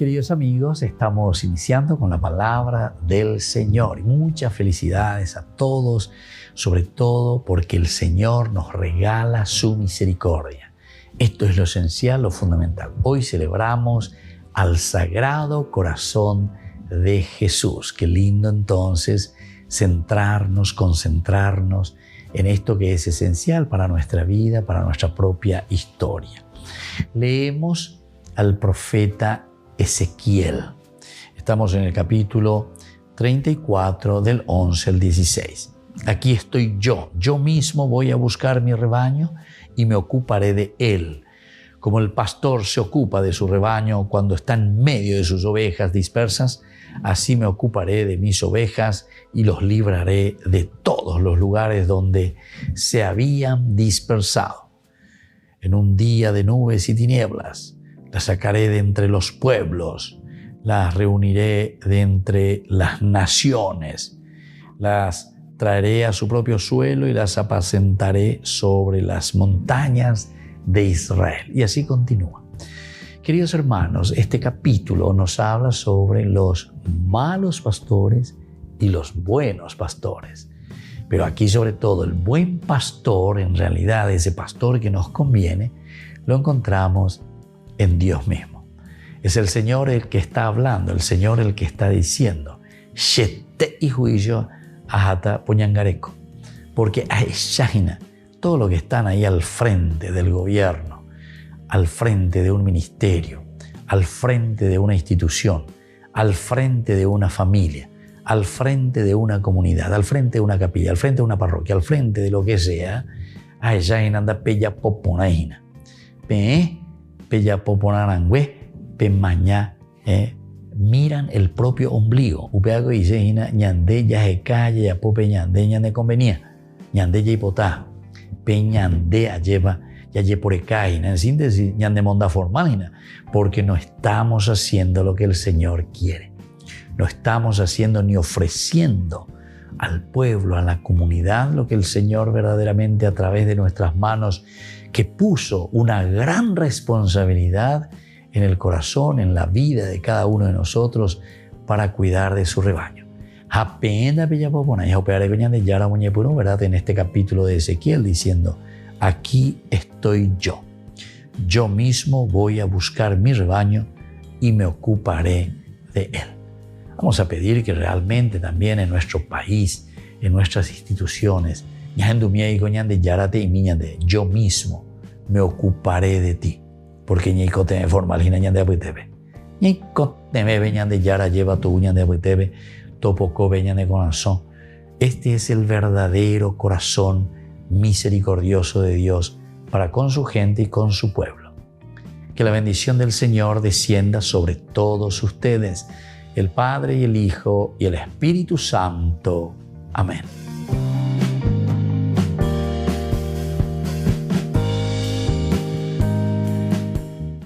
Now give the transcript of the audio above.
Queridos amigos, estamos iniciando con la palabra del Señor y muchas felicidades a todos, sobre todo porque el Señor nos regala su misericordia. Esto es lo esencial, lo fundamental. Hoy celebramos al Sagrado Corazón de Jesús. Qué lindo entonces centrarnos, concentrarnos en esto que es esencial para nuestra vida, para nuestra propia historia. Leemos al profeta Ezequiel. Estamos en el capítulo 34 del 11 al 16. Aquí estoy yo mismo voy a buscar mi rebaño y me ocuparé de él. Como el pastor se ocupa de su rebaño cuando está en medio de sus ovejas dispersas, así me ocuparé de mis ovejas y los libraré de todos los lugares donde se habían dispersado. En un día de nubes y tinieblas, las sacaré de entre los pueblos, las reuniré de entre las naciones, las traeré a su propio suelo y las apacentaré sobre las montañas de Israel. Y así continúa. Queridos hermanos, este capítulo nos habla sobre los malos pastores y los buenos pastores. Pero aquí sobre todo el buen pastor, en realidad ese pastor que nos conviene, lo encontramos en Dios mismo. Es el Señor el que está hablando, el Señor el que está diciendo, Shete y juicio ajata poñangareco. Porque Shahina, todo lo que están ahí al frente del gobierno, al frente de un ministerio, al frente de una institución, al frente de una familia, al frente de una comunidad, al frente de una capilla, al frente de una parroquia, al frente de lo que sea, Shahina anda pella poponaina. Pella poponarangüe, pemaña, miran el propio ombligo. Upeago dice, ñande ya se calle, ya pope ñande, ñande convenía, ñande ya hipotá, peñande lleva, ya lle por ecaina, en síntesis, ñande monda formal, porque no estamos haciendo lo que el Señor quiere. No estamos haciendo ni ofreciendo al pueblo, a la comunidad, lo que el Señor verdaderamente a través de nuestras manos, que puso una gran responsabilidad en el corazón, en la vida de cada uno de nosotros para cuidar de su rebaño. ¿Verdad? En este capítulo de Ezequiel diciendo, aquí estoy yo mismo voy a buscar mi rebaño y me ocuparé de él. Vamos a pedir que realmente también en nuestro país, en nuestras instituciones, yo mismo me ocuparé de ti. Porque ñicote formal ñande apuitebe. Ñicote me veñande yara lleva tu ñande apuitebe, topoco veñande corazón. Este es el verdadero corazón misericordioso de Dios para con su gente y con su pueblo. Que la bendición del Señor descienda sobre todos ustedes, el Padre y el Hijo y el Espíritu Santo. Amén.